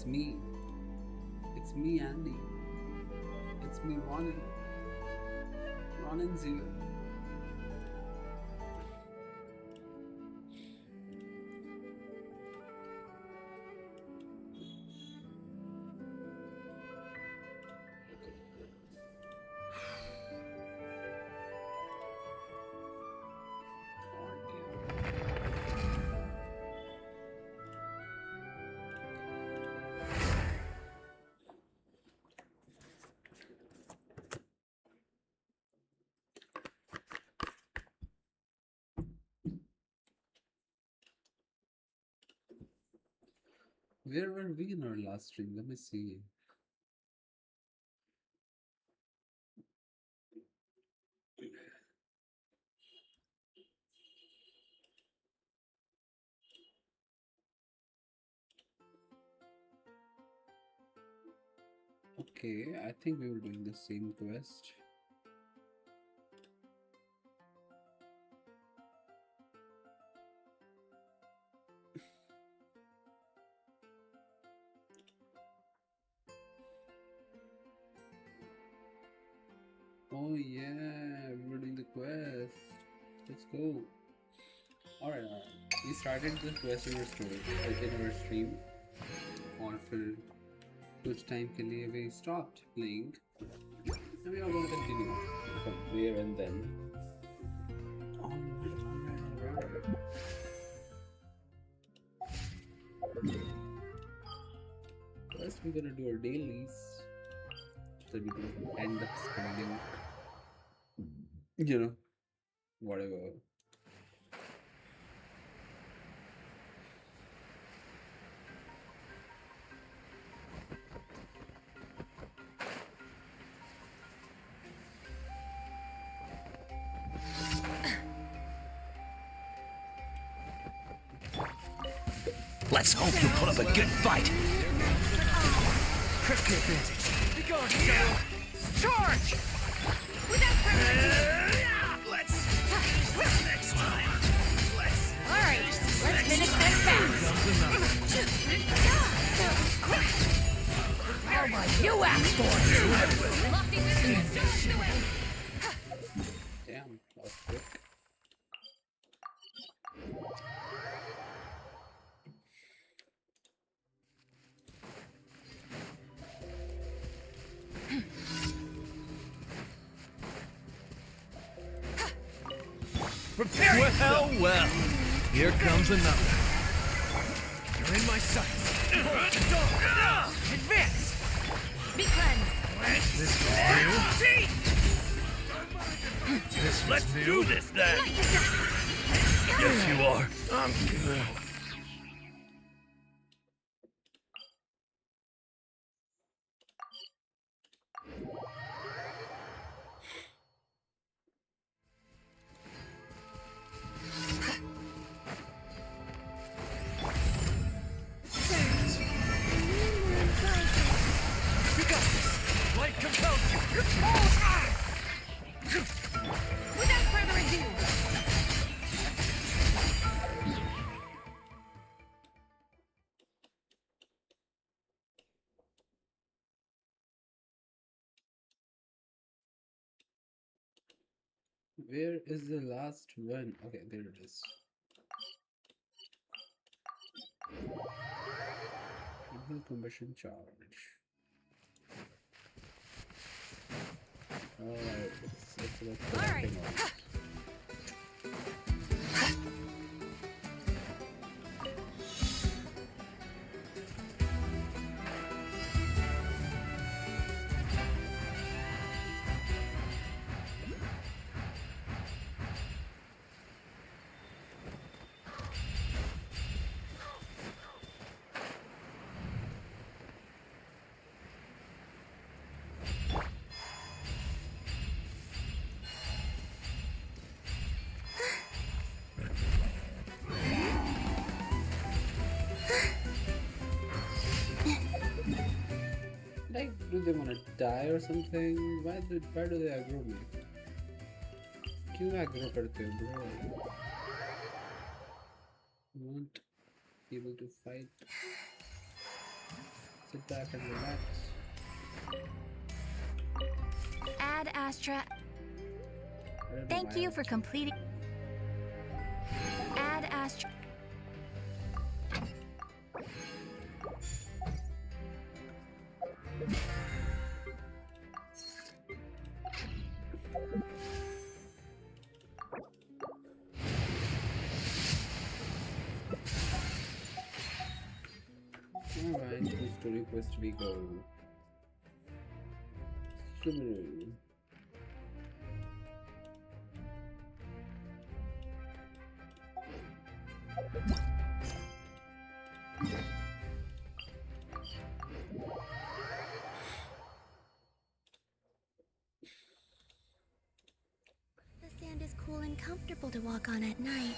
It's me. It's me, Andy. It's me, Ronin. Ronin's here. Where were we in our last stream? Let me see. Okay, I think we were doing the same quest. Oh yeah, we were doing the quest. Let's go. Alright. We started the quest in our story, in our stream. और फिर कुछ time के लिए we stopped playing. And we are going to continue from there and then. Alright. First we're gonna do our dailies. So we don't end up spending, whatever. Let's hope you put up a good fight. Press the advantage. Be gone, Shadow. Charge! Without further Let's next time. All right, let's finish this fast. How about you ask for it? Lofty wizard, show us the way. Damn, that was quick. Prepare yourself. Well, here comes another. You're in my sights. Advance! Be cleansed. This is new. Let's do this then. Yes, you are. I'm good. Without further ado. Where is the last one? Okay, there it is. Triple combustion charge. Alright, it's about collecting all this. Like, do they want to die or something? Why do they aggro me? क्यों aggro करते हो bro? Won't be able to fight. Sit back and relax. Ad Astra. I don't know Thank why you I for was- completing. Ad Astra. Alright, to story quest we go. Subaru. The sand is cool and comfortable to walk on at night.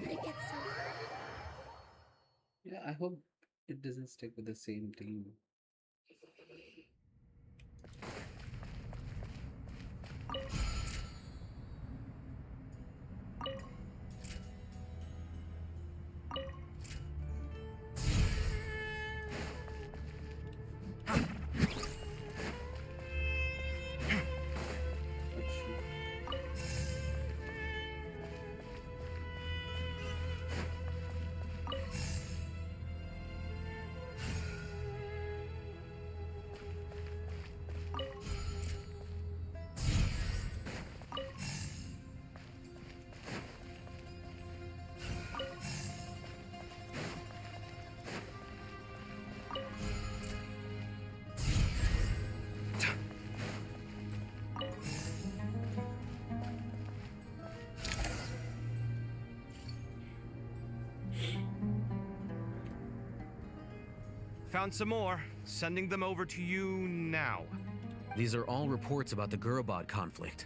But it gets so Yeah, I hope it doesn't stick with the same theme. Found some more. Sending them over to you now. These are all reports about the Gurubot conflict.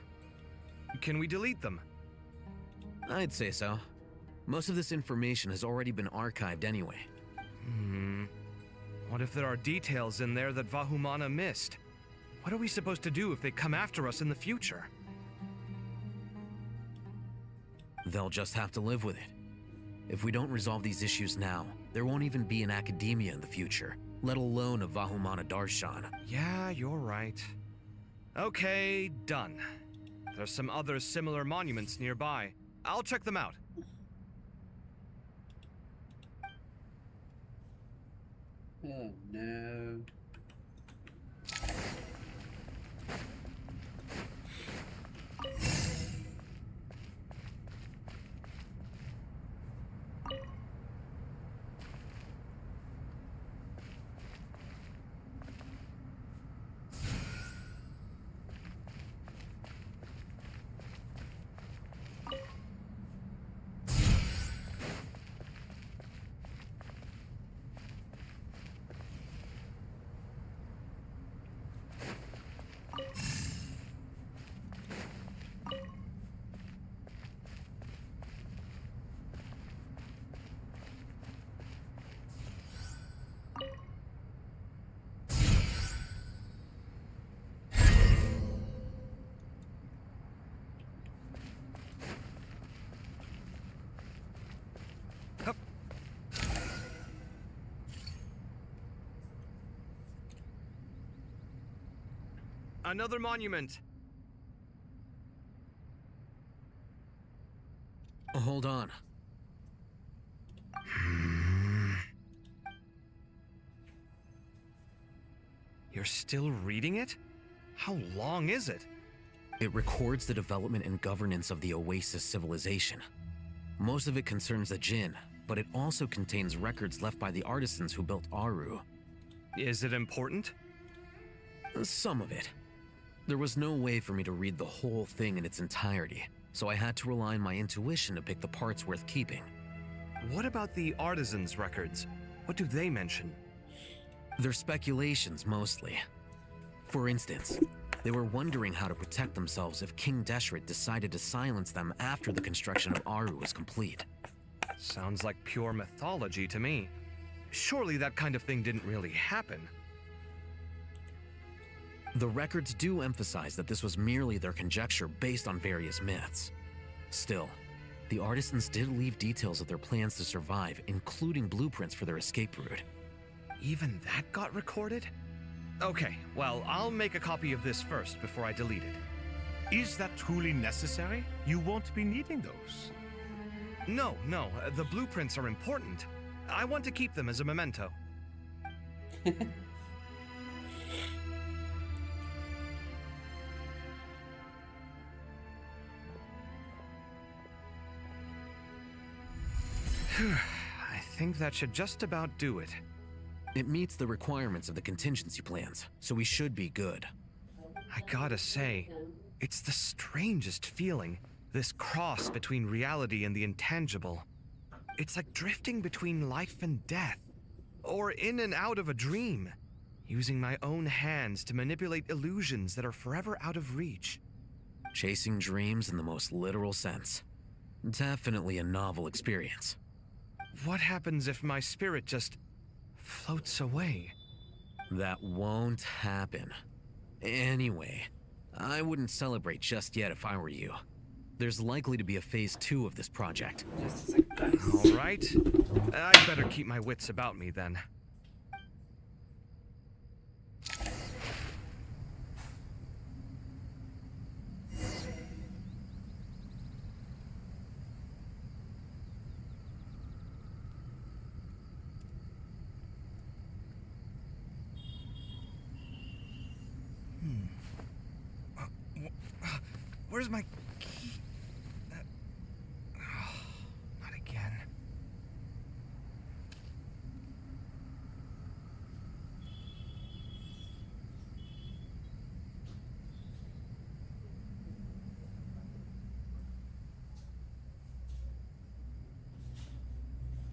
Can we delete them? I'd say so. Most of this information has already been archived anyway. What if there are details in there that Vahumana missed? What are we supposed to do if they come after us in the future? They'll just have to live with it. If we don't resolve these issues now, there won't even be an academia in the future, let alone a Vahumana Darshan. Yeah, you're right. Okay, done. There's some other similar monuments nearby. I'll check them out. Oh no. Another monument. Hold on. You're still reading it? How long is it? It records the development and governance of the Oasis civilization. Most of it concerns the Jinn, but it also contains records left by the artisans who built Aru. Is it important? Some of it. There was no way for me to read the whole thing in its entirety, so I had to rely on my intuition to pick the parts worth keeping. What about the artisans' records? What do they mention? They're speculations, mostly. For instance, they were wondering how to protect themselves if King Deshret decided to silence them after the construction of Aru was complete. Sounds like pure mythology to me. Surely that kind of thing didn't really happen. The records do emphasize that this was merely their conjecture based on various myths. Still, the artisans did leave details of their plans to survive, including blueprints for their escape route. Even that got recorded? Okay, well, I'll make a copy of this first before I delete it. Is that truly necessary? You won't be needing those. No, the blueprints are important. I want to keep them as a memento. I think that should just about do it. It meets the requirements of the contingency plans, so we should be good. I gotta say, it's the strangest feeling, this cross between reality and the intangible. It's like drifting between life and death, or in and out of a dream, using my own hands to manipulate illusions that are forever out of reach. Chasing dreams in the most literal sense. Definitely a novel experience. What happens if my spirit just floats away? That won't happen. Anyway, I wouldn't celebrate just yet if I were you. There's likely to be a phase 2 of this project. Just a sec, guys. All right. I'd better keep my wits about me then. Where's my key? Not again.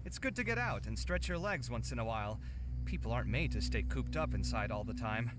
It's good to get out and stretch your legs once in a while. People aren't made to stay cooped up inside all the time.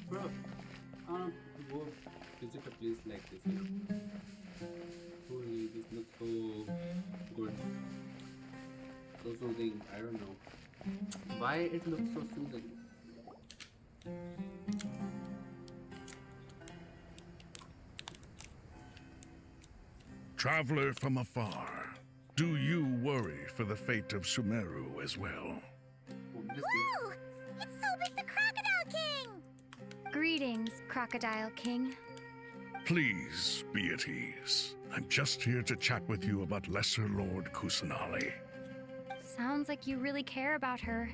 Bro, I don't go visit a place like this, you know? Holy, this looks so good. So soothing, I don't know. Why it looks so soothing? Traveler from afar, do you worry for the fate of Sumeru as well? Obviously. Whoa! It's Sobek the Crocodile King! Greetings, Crocodile King. Please be at ease. I'm just here to chat with you about Lesser Lord Kusanali. Sounds like you really care about her.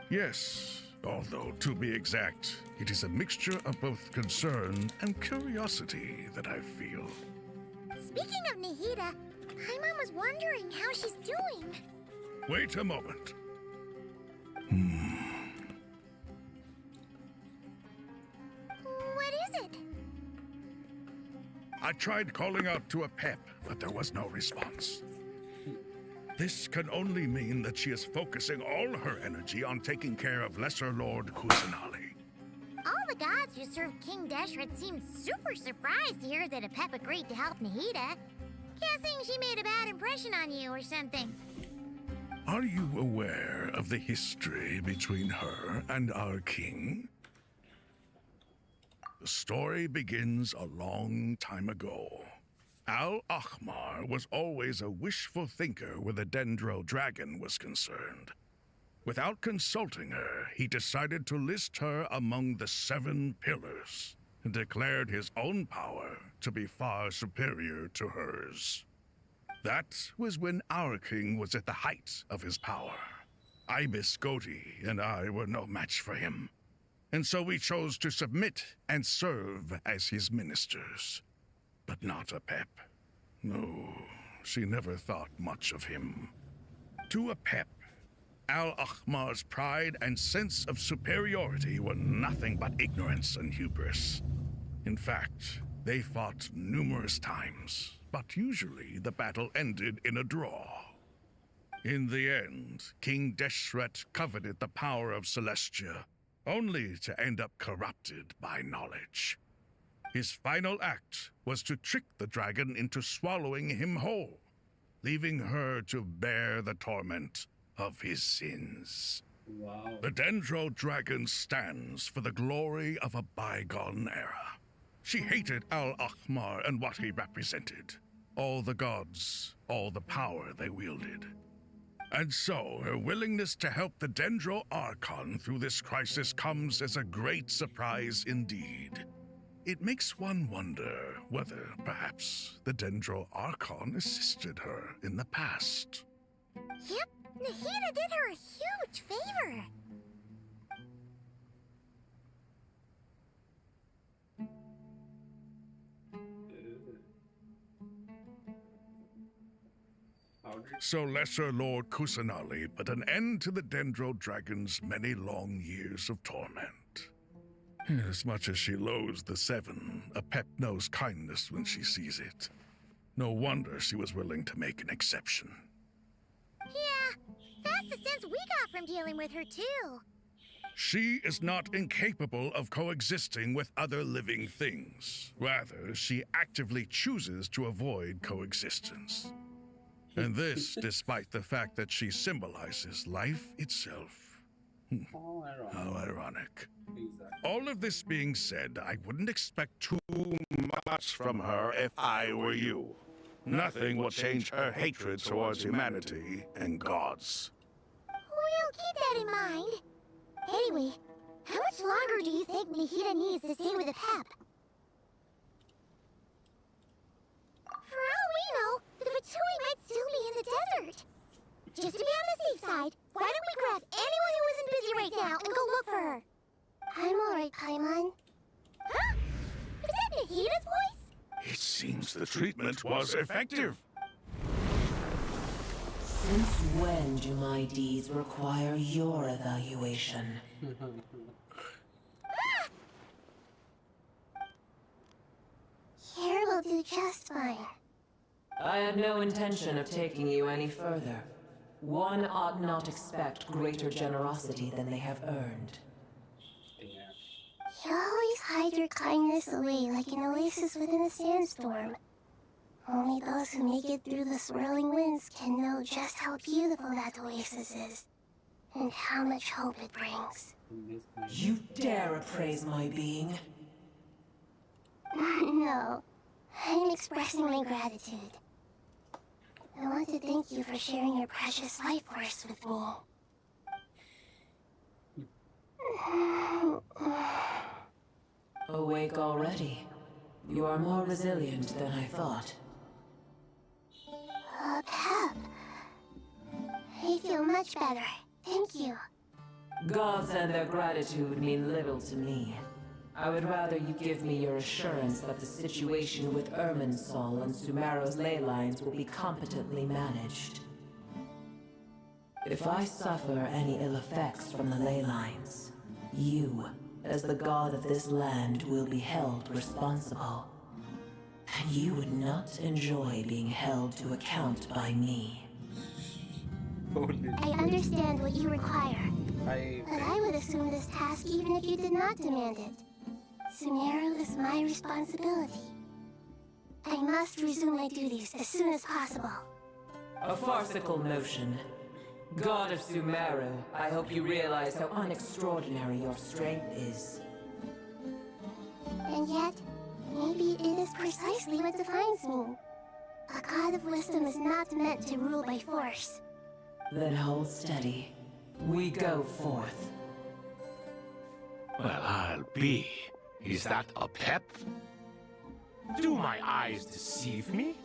Yes, although to be exact, it is a mixture of both concern and curiosity that I feel. Speaking of Nahida, Paimon was wondering how she's doing. Wait a moment. What is it? I tried calling out to a pep, but there was no response. This can only mean that she is focusing all her energy on taking care of Lesser Lord Kusanali. All the gods who served King Deshret seemed super surprised to hear that Apep agreed to help Nahida. Guessing she made a bad impression on you or something. Are you aware of the history between her and our king? The story begins a long time ago. Al-Ahmar was always a wishful thinker where the Dendro dragon was concerned. Without consulting her, he decided to list her among the 7 pillars and declared his own power to be far superior to hers. That was when our king was at the height of his power. Ibis Goti and I were no match for him, and so we chose to submit and serve as his ministers. But not Apep. No, she never thought much of him. To Apep, Al-Ahmar's pride and sense of superiority were nothing but ignorance and hubris. In fact, they fought numerous times, but usually the battle ended in a draw. In the end, King Deshret coveted the power of Celestia, only to end up corrupted by knowledge. His final act was to trick the dragon into swallowing him whole, leaving her to bear the torment of his sins. Wow. The Dendro Dragon stands for the glory of a bygone era. She hated Al-Ahmar and what he represented. All the gods, all the power they wielded. And so, her willingness to help the Dendro Archon through this crisis comes as a great surprise indeed. It makes one wonder whether, perhaps, the Dendro Archon assisted her in the past. Yep, Nahida did her a huge favor. So Lesser Lord Kusanali put an end to the Dendro Dragon's many long years of torment. As much as she loathes the Seven, Apep knows kindness when she sees it. No wonder she was willing to make an exception. Yeah, that's the sense we got from dealing with her, too. She is not incapable of coexisting with other living things. Rather, she actively chooses to avoid coexistence. And this despite the fact that she symbolizes life itself. How ironic. How ironic. Exactly. All of this being said, I wouldn't expect too much from her if I were you. Nothing will change her hatred towards humanity and gods. We'll keep that in mind. Anyway, how much longer do you think Nahida needs to stay with Apep? For all we know, the Fatui might still be in the desert. Just to be on the safe side, why don't we grab anyone who isn't busy right now and go look for her? I'm alright, Paimon. Huh? Is that Nahida's voice? It seems the treatment was effective. Since when do my deeds require your evaluation? Here will do just fine. I had no intention of taking you any further. One ought not expect greater generosity than they have earned. You always hide your kindness away like an oasis within a sandstorm. Only those who make it through the swirling winds can know just how beautiful that oasis is, and how much hope it brings. You dare appraise my being? No, I'm expressing my gratitude. I want to thank you for sharing your precious life force with me. Awake already? You are more resilient than I thought. Pep. I feel much better. Thank you. Gods and their gratitude mean little to me. I would rather you give me your assurance that the situation with Irminsul and Sumeru's ley lines will be competently managed. If I suffer any ill effects from the ley lines, you, as the god of this land, will be held responsible. And you would not enjoy being held to account by me. Holy I understand what you require, I but I would assume this task even if you did not demand it. Sumeru is my responsibility. I must resume my duties as soon as possible. A farcical notion. God of Sumeru, I hope you realize how unextraordinary your strength is. And yet, maybe it is precisely what defines me. A god of wisdom is not meant to rule by force. Then hold steady. We go forth. Well, I'll be. Is that a pep? Do my eyes deceive me?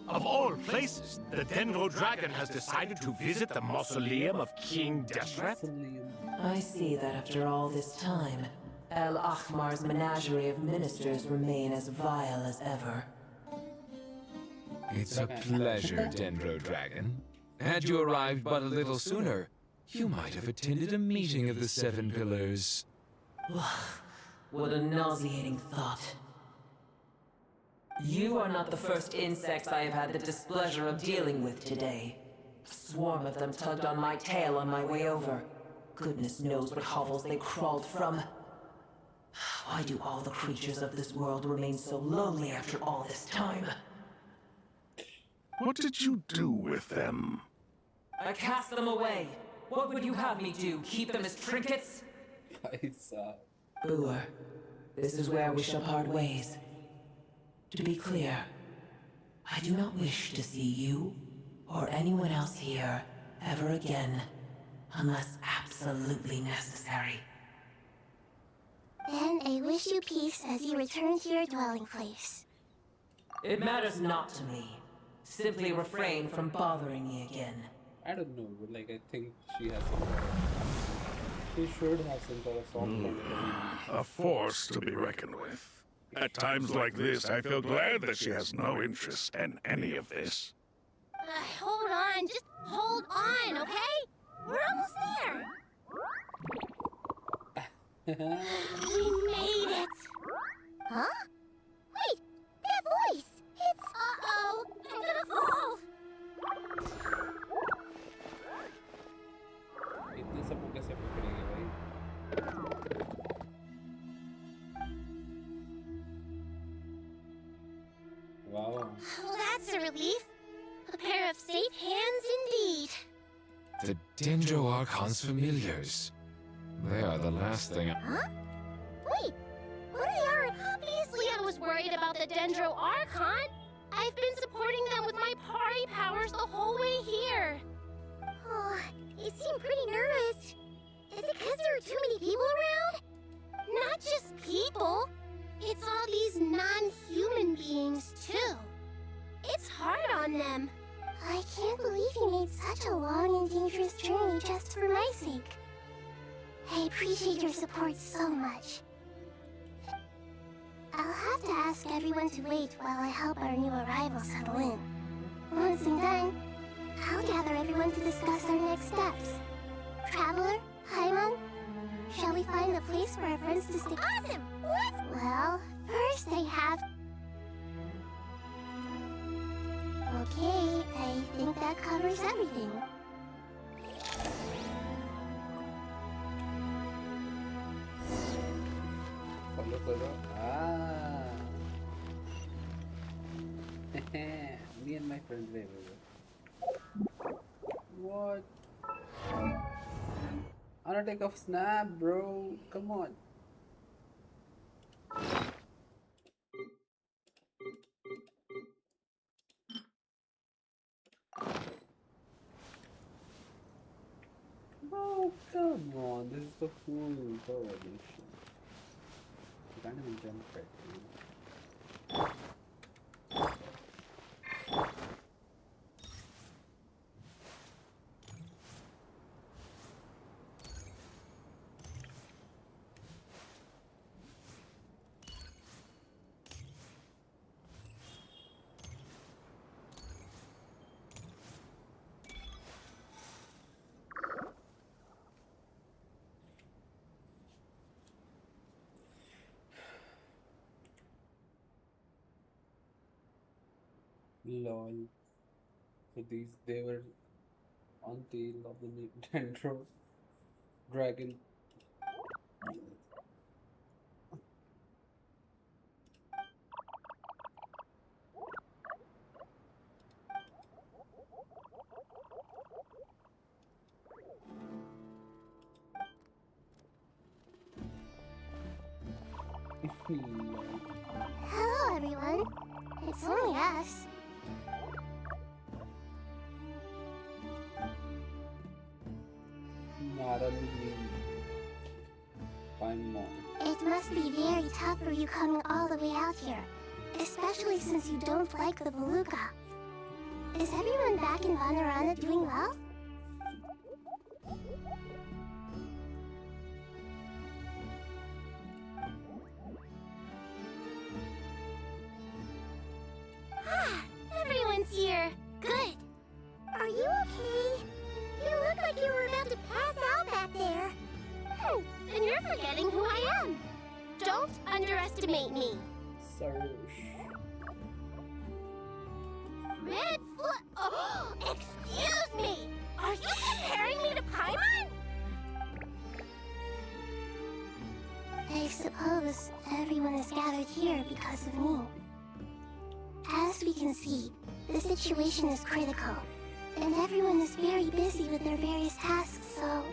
Of all places, the Dendro Dragon has decided to visit the mausoleum of King Deshret? Mausoleum. I see that after all this time, El Ahmar's menagerie of ministers remain as vile as ever. It's a pleasure, Dendro Dragon. Had you arrived but a little sooner, you might have attended a meeting of the Seven Pillars. What a nauseating thought. You are not the first insects I have had the displeasure of dealing with today. A swarm of them tugged on my tail on my way over. Goodness knows what hovels they crawled from. Why do all the creatures of this world remain so lonely after all this time? What did you do with them? I cast them away. What would you have me do? Keep them as trinkets? Guys, Boer, this is where we shall part ways. To be clear, I do not wish to see you or anyone else here ever again, unless absolutely necessary. Then I wish you peace as you return to your dwelling place. It matters not to me. Simply refrain from bothering me again. I don't know, but like I think she has some. She should have some sort of soft point of A force to be reckoned with. At times like this, I feel glad that she has no interest in any of this. Hold on, just hold on, okay? We're almost there. We made it. Huh? Wait, that voice. It's... Uh-oh, I'm gonna fall. इतने सबको कैसे पकड़ेंगे भाई? Wow. Well, that's a relief. A pair of safe hands indeed. The Dendro Archon's familiars. They are the last thing. Huh? Wait, what are they? Obviously I was worried about the Dendro Archon. I've been supporting them with my party powers the whole way here. Oh, you seem pretty nervous. Is it because there are too many people around? Not just people. It's all these non-human beings, too. It's hard on them. I can't believe you made such a long and dangerous journey just for my sake. I appreciate your support so much. I'll have to ask everyone to wait while I help our new arrival settle in. Once I'm done, I'll gather everyone to discuss our next steps. Traveler, Paimon, shall we find a place for our friends to stay? Awesome! What? Well, first I have... Okay, I think that covers everything. Follow करो. Ah. Me and my friends wait. What? I wanna take a snap, bro. Come on. Oh, come on. This is the full power edition. You can't even jump right now. Lol. So they were on tail of the Nintendo Dragon. Lol. Hello, everyone. It's only us. Paimon. It must be very tough for you coming all the way out here. especially since you don't like the Voluka. Is everyone back in Vanarana doing well? Everyone's here. Good. Are you okay? You look like you were about to pass out back there. Then you're forgetting who I am. Don't underestimate me. Sarosh. Red foot. Oh, excuse me. Are you comparing me to Paimon? I suppose everyone is gathered here because of me. As we can see, the situation is critical, and everyone is very busy with their various tasks, so...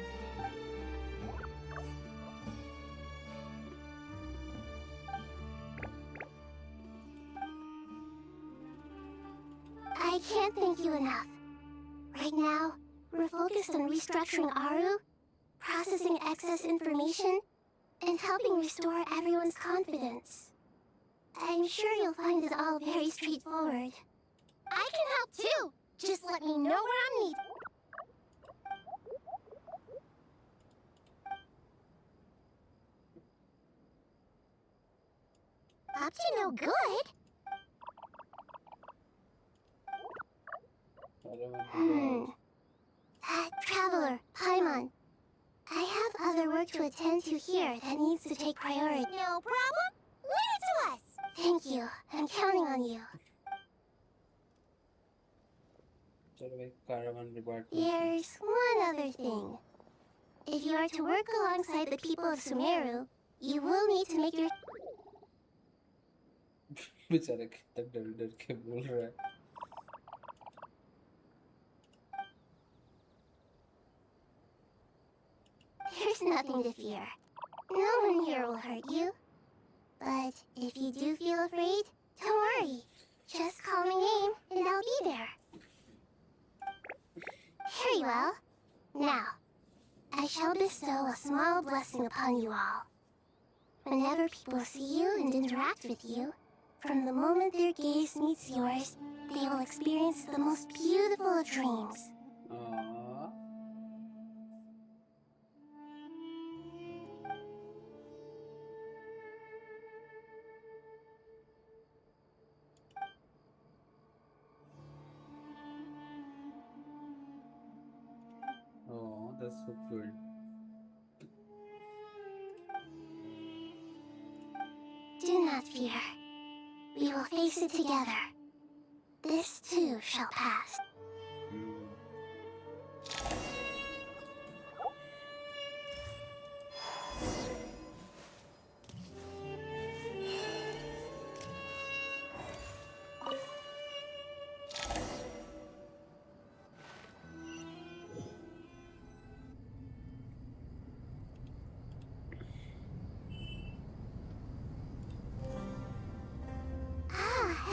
I can't thank you enough. Right now, we're focused on restructuring Aru, processing excess information, and helping restore everyone's confidence. I'm sure you'll find it all very straightforward. I can help too! Just let me know where I'm needed. Up to no good? Traveler, Paimon. I have other work to attend to here that needs to take priority. No problem. Leave it to us. Thank you. I'm counting on you. There's one other thing. If you are to work alongside the people of Sumeru, you will need to make your... बेचारा कितना डर डर के बोल रहा है. There's nothing to fear. No one here will hurt you. But if you do feel afraid, don't worry. Just call my name and I'll be there. Very well. Now, I shall bestow a small blessing upon you all. Whenever people see you and interact with you, from the moment their gaze meets yours, they will experience the most beautiful of dreams. Aww. Oh, that's so good. Do not fear. We will face it together. This too shall pass.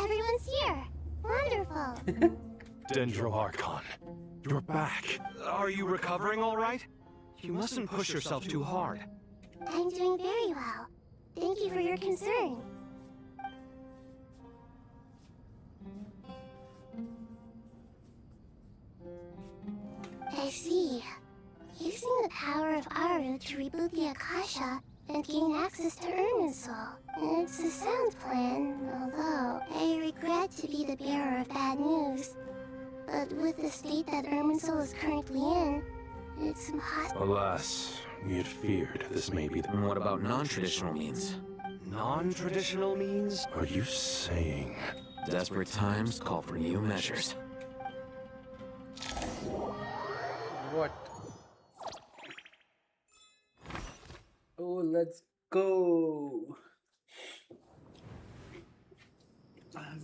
Everyone's here. Wonderful. Dendro Archon, you're back. Are you recovering all right? You mustn't push yourself too hard. I'm doing very well. Thank you for your concern. I see. Using the power of Aru to reboot the Akasha and gain access to Irminsul. It's a sound plan, although I regret to be the bearer of bad news. But with the state that Irminsul is currently in, it's impossible. Alas, we had feared this may be the... And what about non-traditional means? Non-traditional means? Are you saying... Desperate times call for new measures. What? Oh, let's go.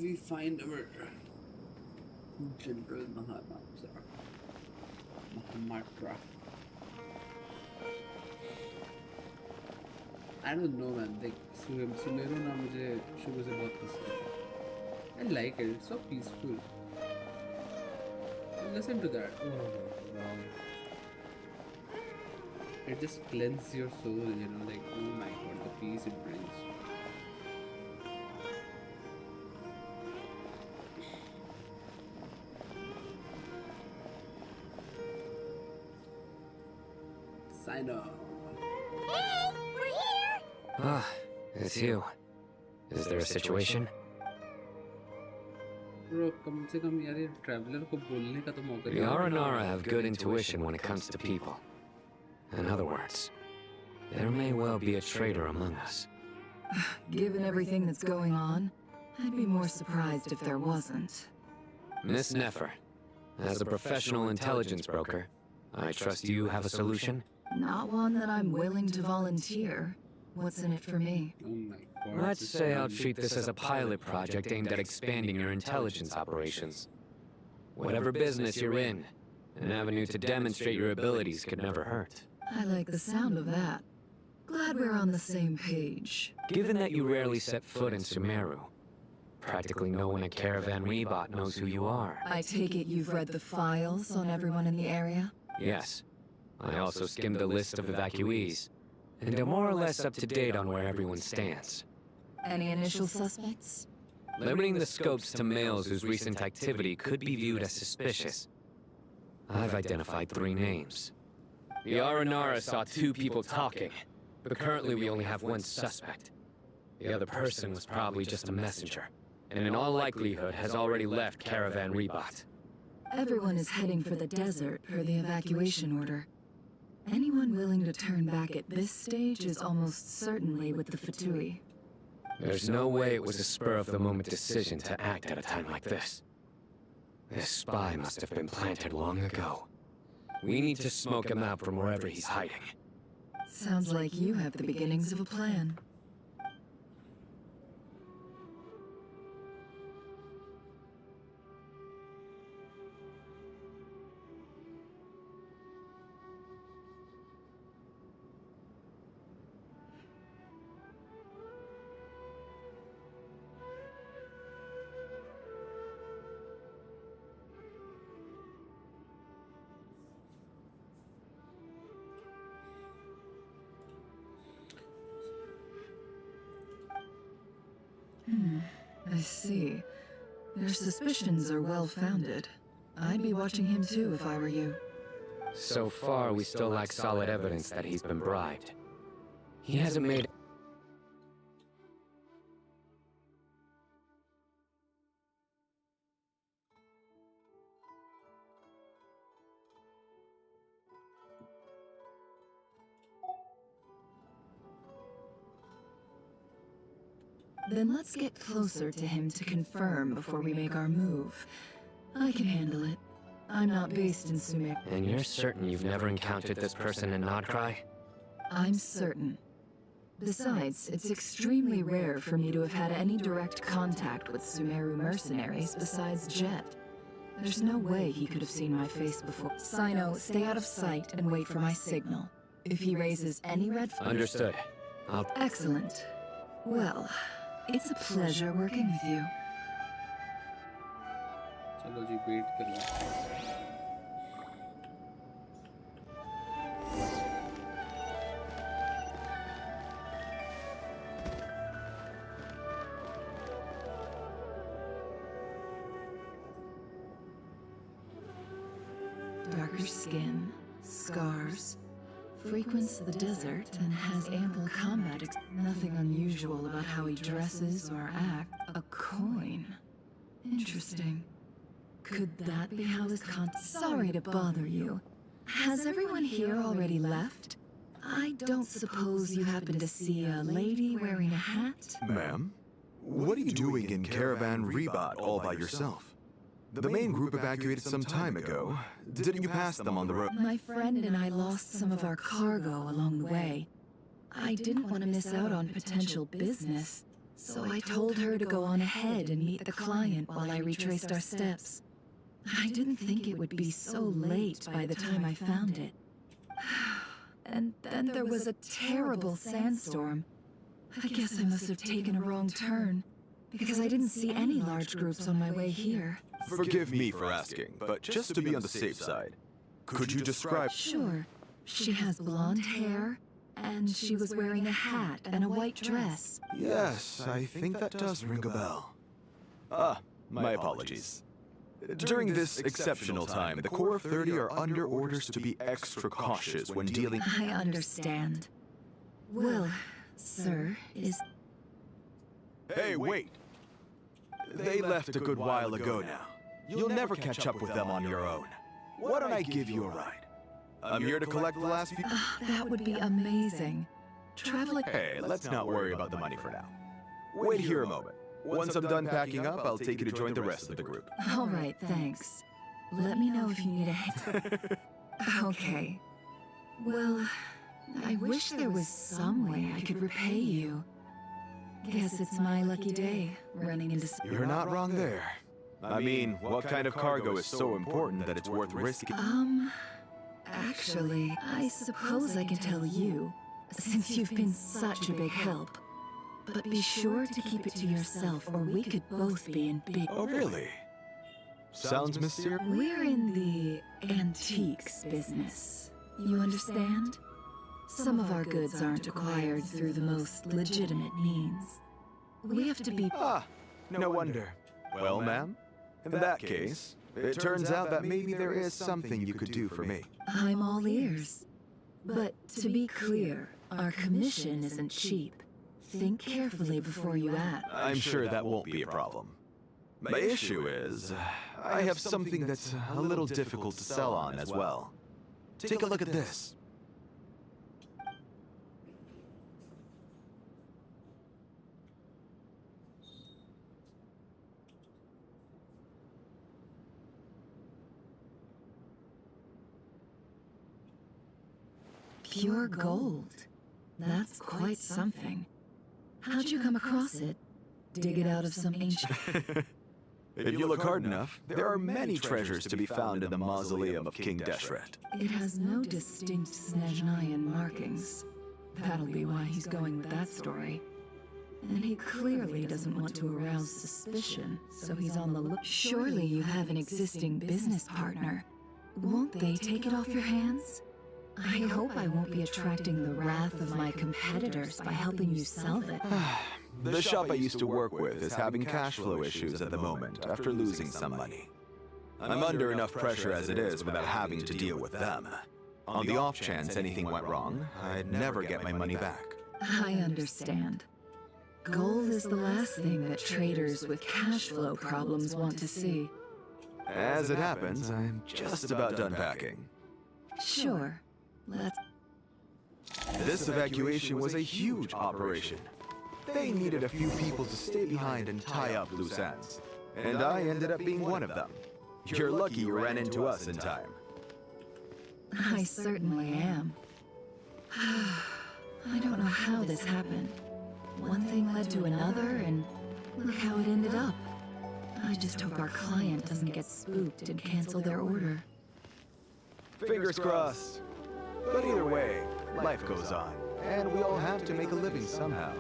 We find our General Mahamatra. I don't know, man. Like Sumeru ना मुझे शुरू से बहुत पसंद है. I like it. It's so peaceful. Listen to that. Oh, wow. It just cleanses your soul, you know, like, oh my god, the peace it brings. Sign up. Hey, we're here! Ah, it's you. Is there a situation? Bro, कम से कम यार ये traveler को बोलने का तो मौका The दो. Aranara have good intuition when it comes to people. In other words, there may well be a traitor among us. Given everything that's going on, I'd be more surprised if there wasn't. Miss Nefer, as a professional intelligence broker, I trust you have a solution? Not one that I'm willing to volunteer. What's in it for me? Oh my god. Let's say I'll treat this as a pilot project aimed at expanding your intelligence operations. Whatever business you're in, an avenue to demonstrate your abilities could never hurt. I like the sound of that. Glad we're on the same page. Given that you rarely set foot in Sumeru, practically no one at Caravan Rebot knows who you are. I take it you've read the files on everyone in the area? Yes. I also skimmed the list of evacuees, and am more or less up to date on where everyone stands. Any initial suspects? Limiting the scopes to males whose recent activity could be viewed as suspicious. I've identified 3 names. The Aranara saw 2 people talking, but currently we only have 1 suspect. The other person was probably just a messenger, and in all likelihood has already left Caravan Rebot. Everyone is heading for the desert per the evacuation order. Anyone willing to turn back at this stage is almost certainly with the Fatui. There's no way it was a spur-of-the-moment decision to act at a time like this. This spy must have been planted long ago. We need to smoke him out from wherever he's hiding. Sounds like you have the beginnings of a plan. I see. Their suspicions are well-founded. I'd be watching him too if I were you. So far, we still lack solid evidence that he's been bribed. He hasn't made... Then let's get closer to him to confirm before we make our move. I can handle it. I'm not based in Sumer. And you're certain you've never encountered this person in Nodcry? I'm certain. Besides, it's extremely rare for me to have had any direct contact with Sumeru mercenaries besides Jet. There's no way he could have seen my face before. Sino, stay out of sight and wait for my signal. If he raises any red flag... Understood. Excellent. Well, it's a pleasure working with you. चलो जी wait कर लो. Darker skin, scars, frequents the desert and has ample combat nothing unusual about how he dresses or acts. A coin. Interesting. Could that be how this Sorry to bother you. Has everyone here already left? I don't suppose you happen to see a lady wearing a hat? Ma'am, what are you doing in Caravan Rebot all by yourself? The main group evacuated some time ago. Didn't you pass them on the road? My friend and I lost some of our cargo along the way. I didn't want to miss out on potential business, so I told her to go on ahead and meet the client while I retraced our steps. I didn't think it would be so late by the time I found it. And then there was a terrible sandstorm. I guess I must have taken a wrong turn, because I didn't see any large groups on my way here. Forgive me for asking, but just to be on the safe side, could you describe... Sure. She has blonde hair, and she was wearing a hat and a white dress. Yes, I think that does ring a bell. Ah, my apologies. During this exceptional time, the Core of 30 are under orders to be extra cautious when dealing... I understand. Well, sir, is... Hey, wait! They left a good while ago now. You'll never catch up with them on your own. Why don't I give you a ride? I'm here to collect the last few... That would be amazing. Traveling... Hey, let's not worry about the money for now. Wait here a moment. Once I'm done packing up, I'll take you to join the rest of the group. All right, thanks. Let me know if you need a hand. Okay. Well, I wish there was some way I could repay you. Guess it's my lucky day, running into... You're not wrong there. I mean, what kind of cargo is so important that it's worth risking? Actually, I suppose I can tell you, since you've been such a big help. But be sure to keep it to yourself, or we could both be in big... Oh, really? Sounds mysterious. We're in the antiques business. You understand? Some of our goods aren't acquired through the most legitimate means. We have to be... No wonder. Well, ma'am, in that case, it turns out that maybe there is something you could do for me. I'm all ears. But to be clear, our commission isn't cheap. Think carefully before you act. I'm sure that won't be a problem. My issue is, I have something that's a little difficult to sell on as well. Take a look at this. Pure gold. That's quite something. How'd you come across it? Dig it out of some ancient... If you look hard enough, there are many treasures to be found in the mausoleum of King Deshret. It has no distinct Snezhnayan markings. That'll be why he's going with that story. And he clearly doesn't want to arouse suspicion, so he's on the look. Surely you have an existing business partner. Won't they take it off your hands? I hope I won't be attracting the wrath of my competitors by helping you sell it. The shop I used to work with is having cash flow issues at the moment after losing some money. I'm under enough pressure as it is without having to deal with them. On the off chance anything went wrong, I'd never get my money back. I understand. Gold is the last thing that traders with cash flow problems want to see. As it happens, I'm just about done packing. Sure. Let's... This evacuation was a huge operation. They needed a few people to stay behind and tie up loose ends. And I ended up being one of them. You're lucky you ran into us in time. I certainly am. I don't know how this happened. One thing led to another, and look how it ended up. I just hope our client doesn't get spooked and cancel their order. Fingers crossed. But either way, life goes on, and we all have to make a living somehow.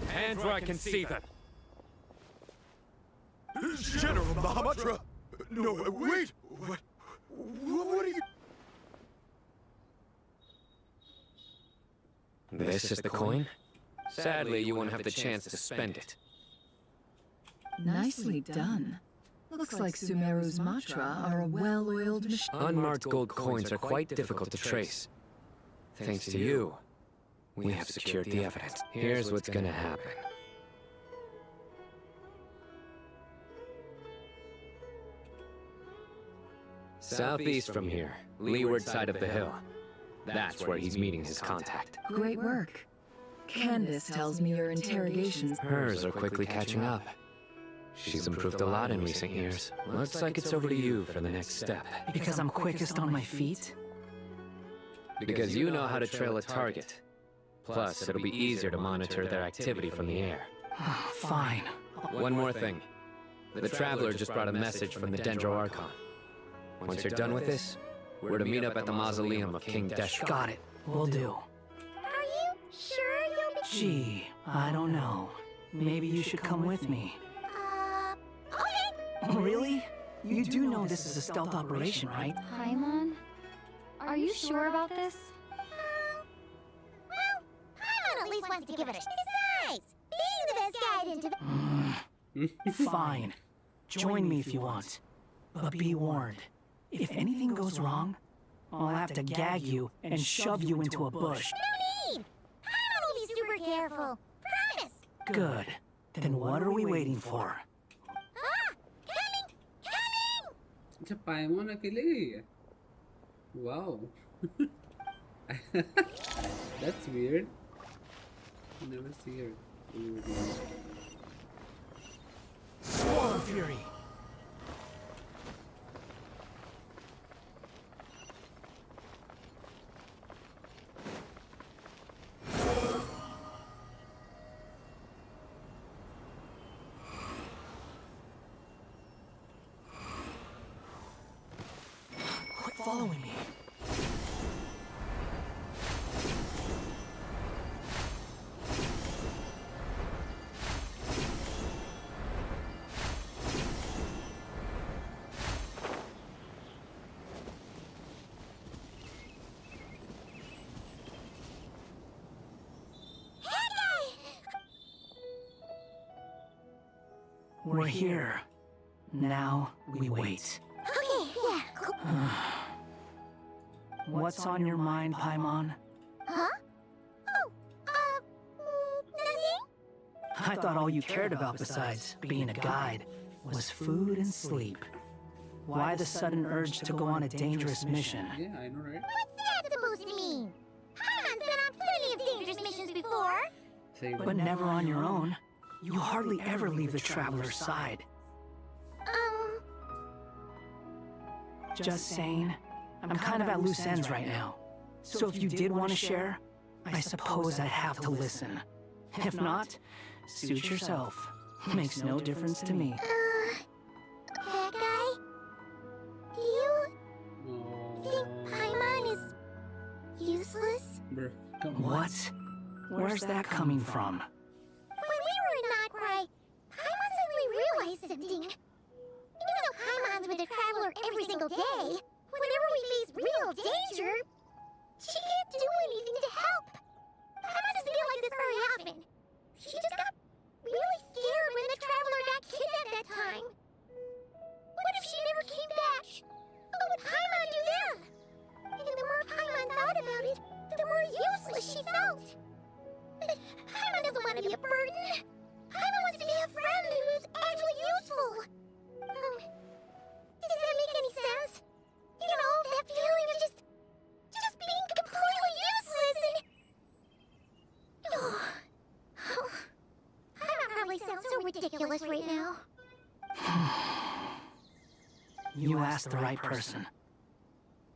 Hands where I can see them. General Mahamatra! No, wait! What are you... This is the coin? Sadly, you won't have the chance to spend it. Nicely done. Looks like Sumeru's Matra are a well-oiled machine. Unmarked gold coins are quite difficult to trace. Thanks to you, we have secured the evidence. Here's what's gonna happen. Southeast from here, leeward side of the hill. That's where he's meeting his contact. Great work. Candace tells me your interrogations... Hers are quickly catching up. She's improved a lot in recent years. Looks like it's over to you for the next step. Because I'm quickest on my feet? Because you know how to trail a target. Plus, it'll be easier to monitor their activity from the air. Fine. One more thing. The Traveler just brought a message from the Dendro Archon. Once you're done with this, We're to meet up at the mausoleum of King Deshra. Got it. Will do. Are you sure you'll be... Gee, I don't know. Maybe you should come with me. Okay. Really? You do know this is a stealth operation, right? Paimon? Are you sure about this? Well, Paimon at least wants to give it a shot. Besides, being the best guide into... Fine. Join me if you want. But be warned. If anything goes wrong, I'll have to gag you and shove you into a bush. No need! Paimon will be super careful. Promise! Good. Then what are we waiting for? Coming! Coming! अच्छा पाइमोन अकेले गई है wow that's weird never see her Sword of Fury. Quit following me. We're here. Now we wait. Okay, yeah, cool. What's on your mind, Paimon? Huh? Oh, nothing? I thought all you cared about besides being a guide was food and sleep. Why the sudden urge to go on a dangerous mission? yeah I know right What's that supposed to mean? Paimon's been on plenty of dangerous missions before. सही But never on your own. You hardly ever leave the traveler's side. Just saying, I'm kind of at loose ends right now. So if you did want to share, I suppose I'd have to listen. If not, suit yourself. Makes no difference to me. That guy? Do you think Paimon is useless? bro come on What? Where's that coming from? When we were in Notcry, Paimon suddenly realized something. Even though Paimon's with the Traveler every single day, whenever we face real danger, she can't do anything to help. Paimon doesn't feel like this very often. She just got really scared when the Traveler got kidnapped that time. What if she never came back? What would Paimon do then? And the more Paimon thought about it, the more useless she felt. Paimon doesn't want to be a burden. Paimon wants to be a friend who's actually useful. Does that make any sense? You know, that feeling of just being completely useless and... Paimon probably sounds so ridiculous right now. You asked the right person.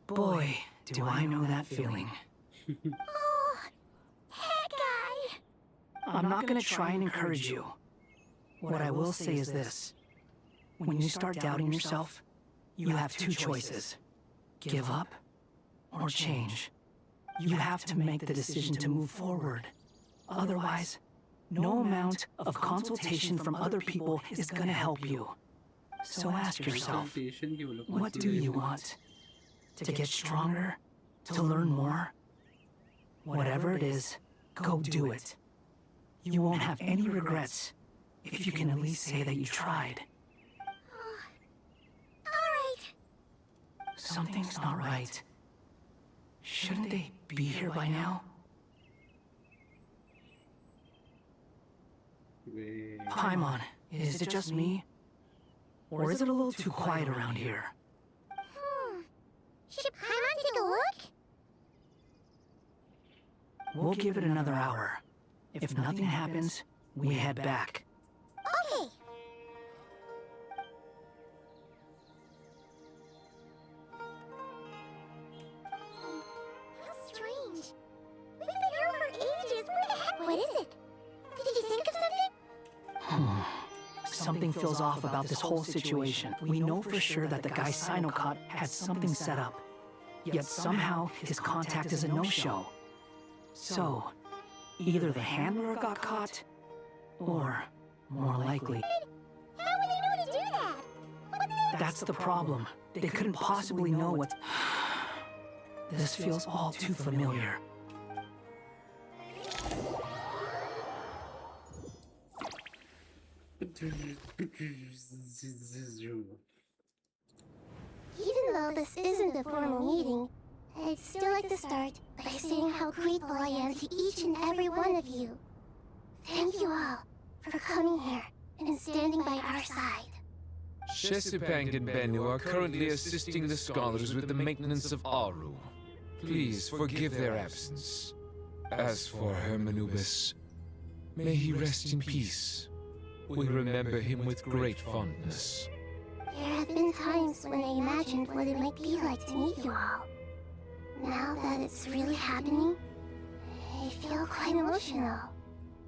Boy, do I know that feeling. Oh, that guy. I'm not gonna try and encourage you. What I will say is this. When you start doubting yourself, you have two choices. Give up or change. You have to make the decision to move forward. Otherwise, no amount of consultation from other people is gonna help you. So ask yourself, Consultation की वो लोग what कौन सी do you होती है? want? To get stronger? To learn more? Whatever it is, go do it. You won't have any regrets if you can at least say that you tried. Alright. Something's not right. Shouldn't they be here by now? Wait. Paimon, is it just me? Or is it a little too quiet around here? Should Paimon take a look? We'll give it another hour. If nothing happens, we head back. Okay. How strange. We've been here for ages. Where the heck? What is it? Did you think of something? Something feels off about this whole situation. We know for sure that the guy Sinocott had something set up. yet somehow his contact is a no-show. So, either the handler got caught, or, more likely... How would they know to do that? What did they... That's the problem. They couldn't possibly know what... This feels all too familiar. Even though this isn't a formal meeting, I'd still like to start by saying how grateful I am to each and every one of you. Thank you all for coming here and standing by our side. Shesipang and Bennu are currently assisting the scholars with the maintenance of Aru. Please forgive their absence. As for Hermanubis, may he rest in peace. We remember him with great fondness. There have been times when I imagined what it might be like to meet you all. Now that it's really happening, I feel quite emotional.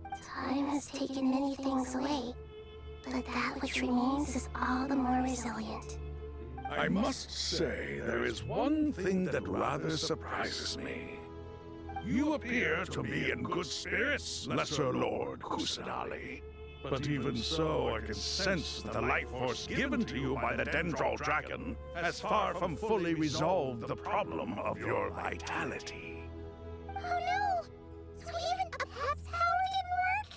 Time has taken many things away, but that which remains is all the more resilient. I must say, there is one thing that rather surprises me. You appear to be in good spirits, Lesser Lord Kusadali. But even so, I can sense that the life force given to you by the Dendral Dragon has far from fully resolved the problem of your vitality. Oh no! So even a pet's power didn't work?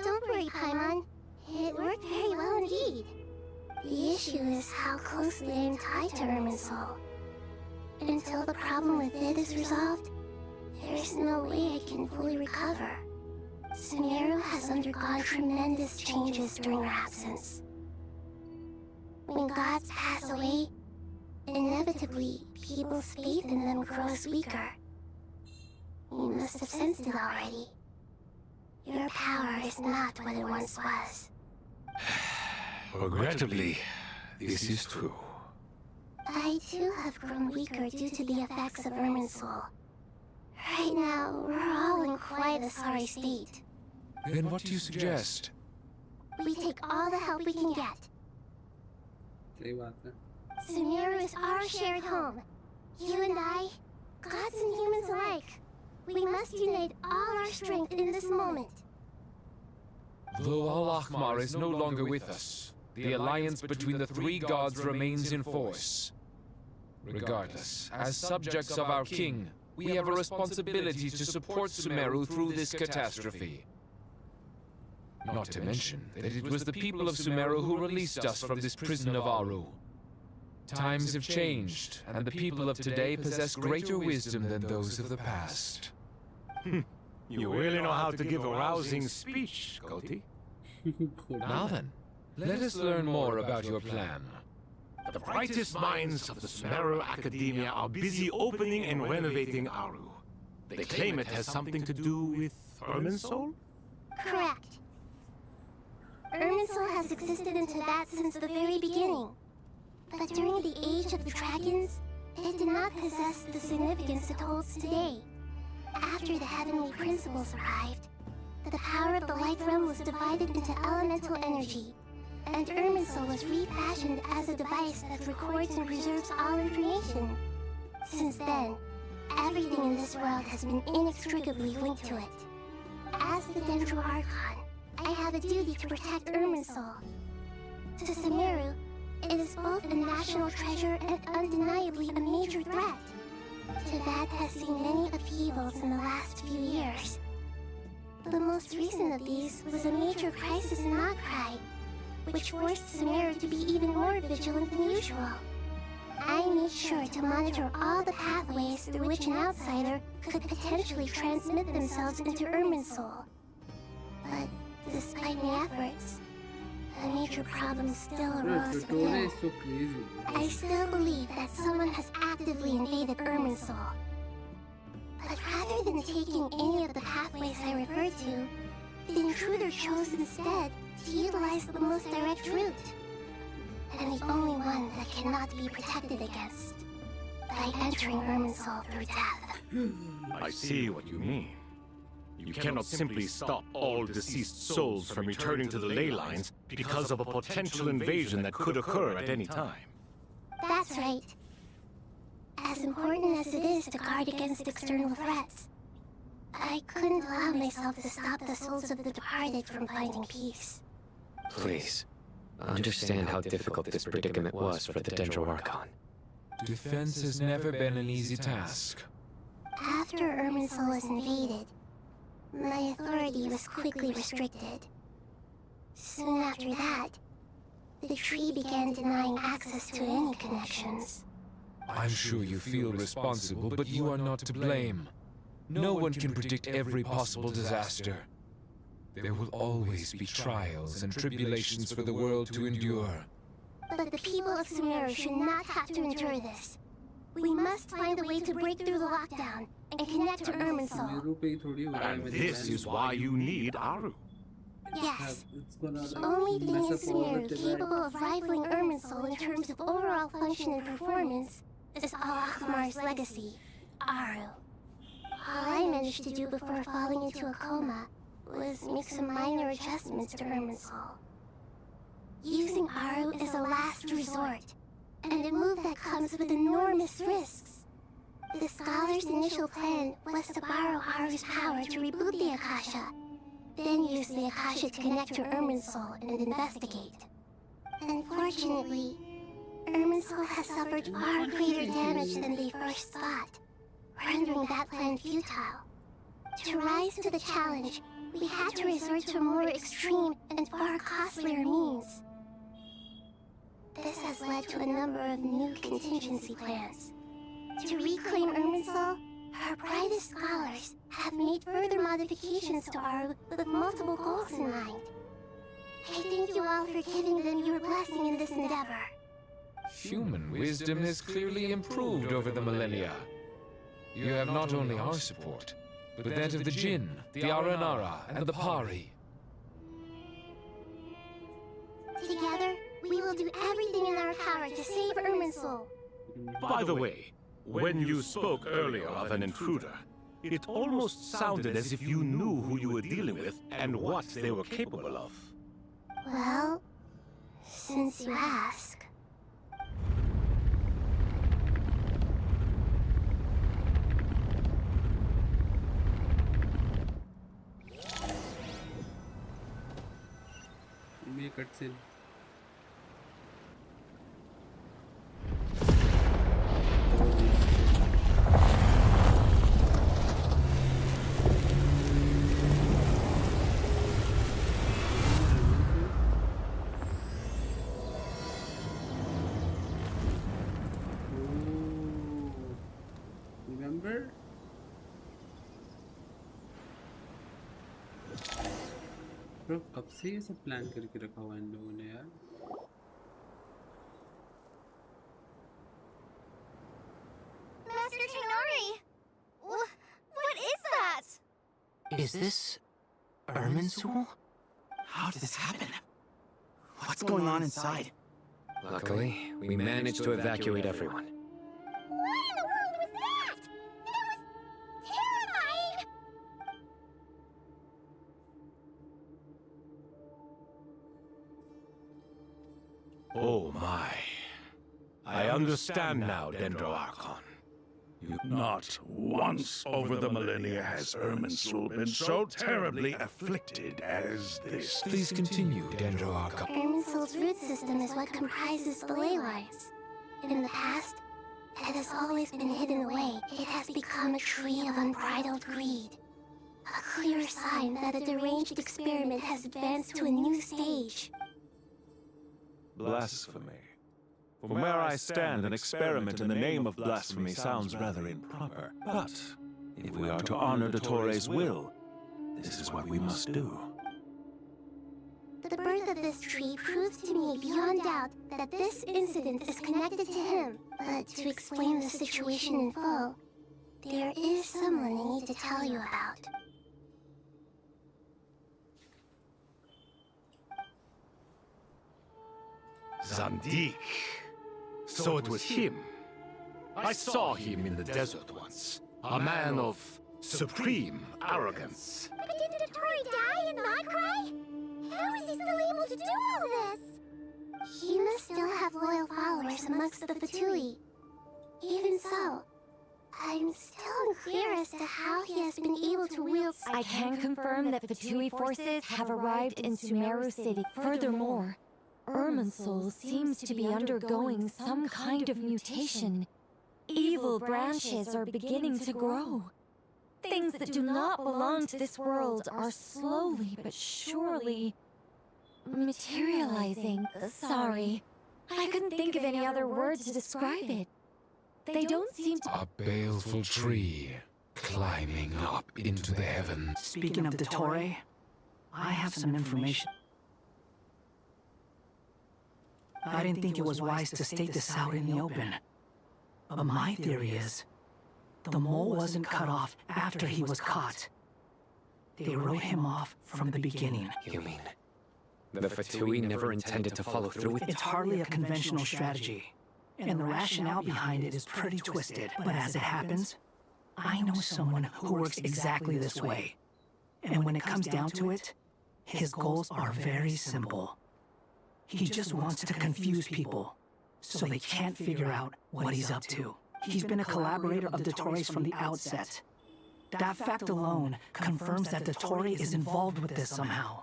Don't worry, Paimon. It worked very well indeed. The issue is how closely I am tied to Irminsul. Until the problem with it is resolved, there is no way I can fully recover. Sumeru has undergone tremendous changes during her absence. When gods pass away, inevitably, people's faith in them grows weaker. You must have sensed it already. Your power is not what it once was. Regrettably, this is true. I too have grown weaker due to the effects of Irminsul. Right now, we're all in quite a sorry state. Then what do you suggest? We take all the help we can get. सही बात है. Sumeru is our shared home. You and I, gods and humans alike. We must unite all our strength in this moment. Though Al-Ahmar is no longer with us, the alliance between the three gods remains in force. Regardless, as subjects of our king, we have a responsibility to support Sumeru through this catastrophe. Not to mention that it was the people of Sumeru who released us from this prison of Aru. Times have changed, and the people of today possess greater wisdom than those of the past. You really know how to give a rousing speech, Koti. Now then, let us learn more about your plan. The brightest minds of the Sumeru Academia are busy opening and renovating Aru. They claim it has something to do with Irminsul? Correct. Irminsul has existed in Tibet since the very beginning. But during the Age of the Dragons, it did not possess the significance it holds today. After the heavenly principles arrived, the power of the Light Realm was divided into elemental energy, and Irminsul was refashioned as a device that records and preserves all information. Since then, everything in this world has been inextricably linked to it. As the Dendro Archon, I have a duty to protect Irminsul. To Sumeru, it is both a national treasure and undeniably a major threat. Tibet has seen many upheavals in the last few years. The most recent of these was a major crisis in Akrai, which forced Sumeru to be even more vigilant than usual. I made sure to monitor all the pathways through which an outsider could potentially transmit themselves into Irminsul. But despite my efforts, a major problem still arose Tutorial within. is so crazy. I still believe that someone has actively invaded Irminsul. But rather than taking any of the pathways I referred to, the intruder chose instead to utilize the most direct route. And the only one that cannot be protected against. By entering Irminsul through death. I see what you mean. You cannot simply stop all deceased souls from returning to the ley lines because of a potential invasion that could occur at any time. That's right. as important as it is to guard against external threats, I couldn't allow myself to stop the souls of the departed from finding peace. Please, understand how difficult this predicament was for the Dendro Archon. Defense has never been an easy task. After Irminsul was invaded, my authority was quickly restricted. Soon after that, the tree began denying access to any connections. I'm sure you feel responsible, but you are not to blame. No one can predict every possible disaster. There will always be trials and tribulations for the world to endure. But the people of Sumeru should not have to endure this. We must find a way to break through the lockdown and connect to Irminsul. And this is why you need Aru. Yes. The only thing in Sumeru capable of rivaling Irminsul in terms of overall function and performance is Al-Akhmar's legacy, Aru. All I managed to do before falling into a coma was make some minor adjustments to Irminsul. Using Aru is a last resort, and a move that comes with enormous risks. The Scholar's initial plan was to borrow Aru's power to reboot the Akasha, then use the Akasha to connect to Irminsul and investigate. Unfortunately, Irminsul has suffered far greater damage than they first thought, rendering that plan futile. To rise to the challenge, we had to resort to a more extreme and far costlier means. This has led to a number of new contingency plans. To reclaim Irminsul, our brightest scholars have made further modifications to Aru with multiple goals in mind. I thank you all for giving them your blessing in this endeavor. Human wisdom has clearly improved over the millennia. You have not only our support, but that of the Jinn, the Aranara, and the Pari. Together, we will do everything in our power to save Irminsul. By the way, when you spoke earlier of an intruder, it almost sounded as if you knew who you were dealing with and what they were capable of. Well, since you ask. Give me a cutscene. Remember? Bro, कब से ये सब plan करके रखा हुआ है इन लोगों ने यार? Master Tenori! What is that? Is this Irminsul? How did this happen? What's going on inside? Luckily, we managed to evacuate everyone. What in the world was that? That was terrifying! Oh my. I understand now, Dendro Archon. Not once over the millennia has Irminsul been so terribly afflicted as this. Please continue, Dendro Archon. Irminsul's root system is what comprises the ley lines. In the past, it has always been hidden away. It has become a tree of unbridled greed. A clear sign that a deranged experiment has advanced to a new stage. Blasphemy. From where I stand, an experiment in the name of blasphemy sounds rather improper. But if we are to honor Dottores' will, this is what we must do. The birth of this tree proves to me beyond doubt that this incident is connected to him. But to explain the situation in full, there is someone I need to tell you about. Zandik. So it was him. I saw him in the desert once. A man of supreme arrogance. But didn't Dottore die and not cry? How is he still able to do all this? He must still have loyal followers amongst the Fatui. Even so, I'm still unclear as to how he has been able to wield... I can confirm that Fatui forces have arrived in Sumeru City. Furthermore, Irminsul seems to be undergoing some kind of mutation. Evil branches are beginning to grow. Things that do not belong to this world are slowly but surely materializing. Sorry, I couldn't think of any other word to describe it. They don't seem to... A baleful tree climbing up into the heavens. Speaking of the Torre, I have some information. I didn't think it was wise to state this out in the open. But my theory is, the mole wasn't cut off after he was caught. They wrote him off from the beginning. You mean the Fatui never intended to follow through with it? It's hardly a conventional strategy, and the rationale behind it is pretty twisted. But as it happens, I know someone who works exactly this way. And when it comes down to it, his goals are very simple. He just wants to confuse people, so they can't figure out what he's up to. He's been a collaborator of the Torres from the outset. That fact alone confirms that the Torre is involved with this somehow.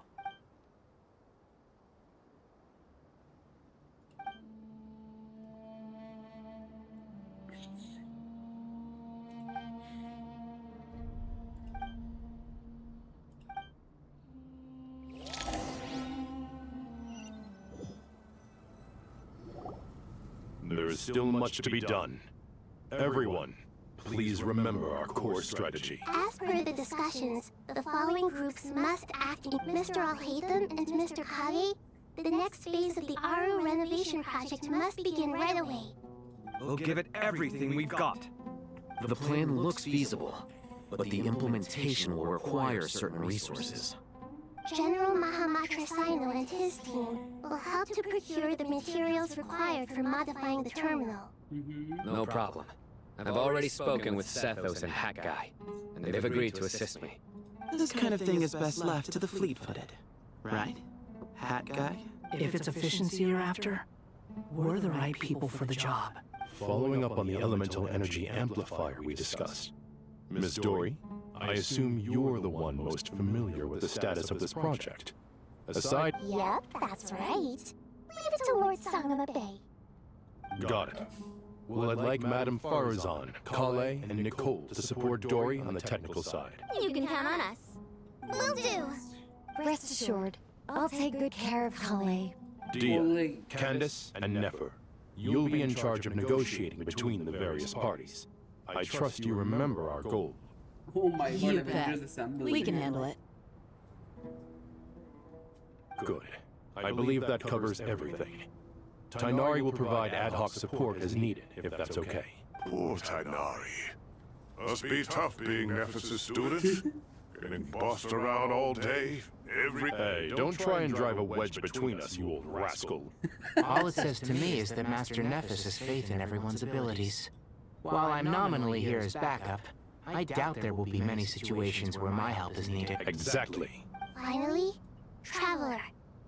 There is still much to be done. Everyone, please remember our core strategy. As per the discussions, the following groups must act in Mr. Alhaitham and Mr. Kage. The next phase of the Aru renovation project must begin right away. We'll give it everything we've got. The plan looks feasible, but the implementation will require certain resources. General Mahamatra Sino and his team will help to procure the materials required for modifying the terminal. No problem. I've already spoken with Sethos and Hat Guy, and they've agreed to assist me. This kind of thing is best left to the fleet-footed, right? Hat Guy? If it's efficiency you're after, we're the right people for the job. Following up on the elemental energy amplifier we discussed, Ms. Dory, I assume you're the one most familiar with the status of this project. Aside... Yep, that's right. Leave it to Lord Sangama Bay. Got it. Well, I'd like Madame Farazan, Kale, and Nicole to support Dory on the technical side. You can count on us. Will do. Rest assured, I'll take good care of Kale. Dia, Candace, and Nefer, you'll be in charge of negotiating between the various parties. I trust you remember our goal. Oh my god, You Avengers bet. Assembly. We can handle it. Good. I believe that covers everything. Tainari will provide ad hoc support as needed, if that's okay. Poor Tainari. Must be tough being Nephis' student. Getting bossed around all day, Hey, don't try and drive a wedge between us, you old rascal. All it says to me is that Master Nephis has faith in everyone's abilities. While I'm nominally here as backup, I doubt there will be many situations where my help is needed. Exactly. Finally, Traveler,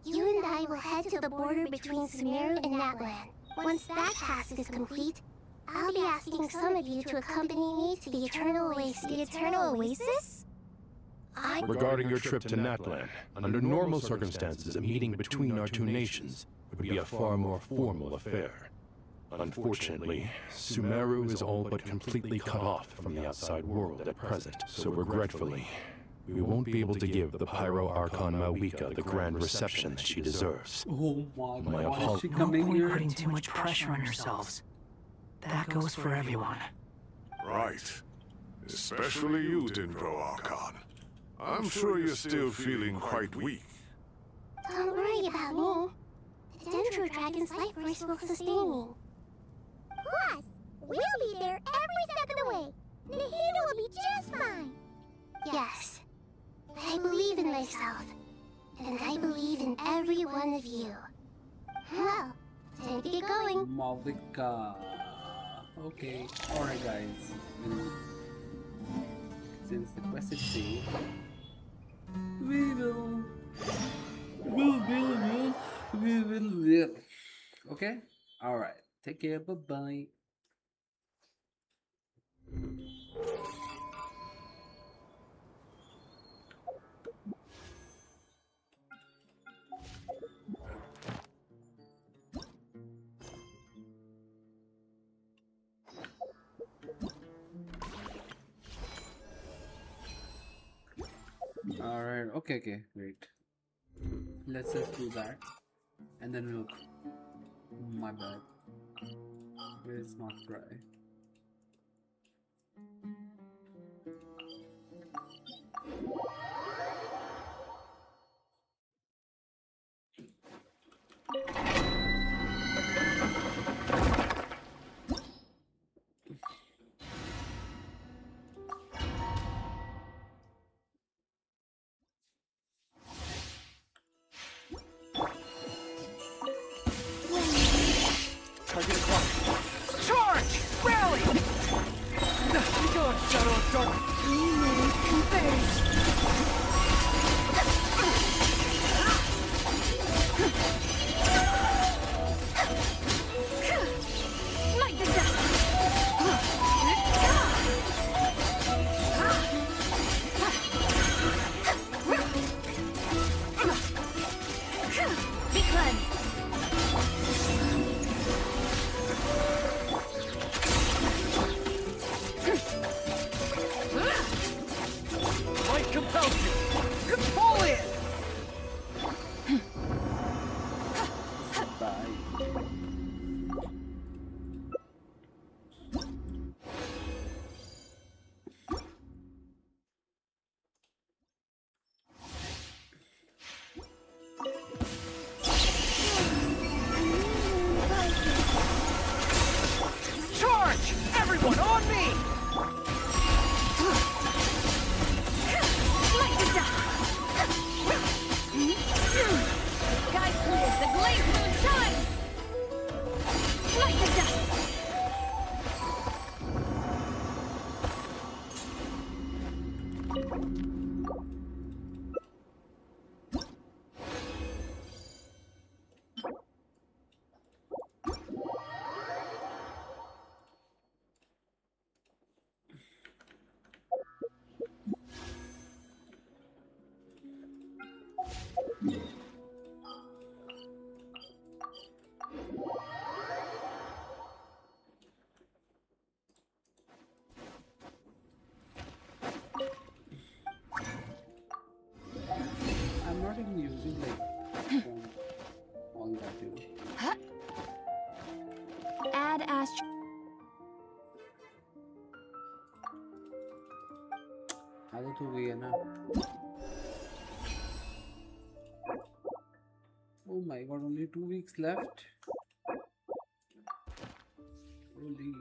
you and I will head to the border between Sumeru and Natlan. Once that task is complete, I'll be asking some of you to accompany me to the Eternal Oasis. The Eternal Oasis? Regarding your trip to Natlan, under normal circumstances, a meeting between our two nations would be a far more formal affair. Unfortunately, Sumeru is all but completely cut off from the outside world at present, so regretfully, we won't be able to give the Pyro Archon Mawika the grand reception that she deserves. Oh my god, is she No coming point here? putting too much pressure on yourselves. That goes for everyone. right. Especially you, Dendro Archon. I'm sure you're still feeling quite weak. Don't worry about me. The Dendro Dragon's life force will sustain me. Plus, we'll be there every step of the way. Nahida will be just fine. Yes, I believe in myself. And I believe in every one of you. Well, time to get going. Malvika. Okay, alright guys. Since the quest is saved, we will. Okay? Alright. Take care. Bye bye. Alright, okay, wait. Let's just do that. And then look. My bad. Where's not cry? Target acquired. Charge! Rally! Be gone, Shadow of Dark! Converge! Light the dust! Be cleansed! Light compels you! Fall in! Charge! Everyone on me! Light the dust! The sky clears, the glazed moon shines! Light the dust! I'm not even using like all that, you know. Add astro. आदत हो गई है ना. Oh my god, only 2 weeks left. Holy.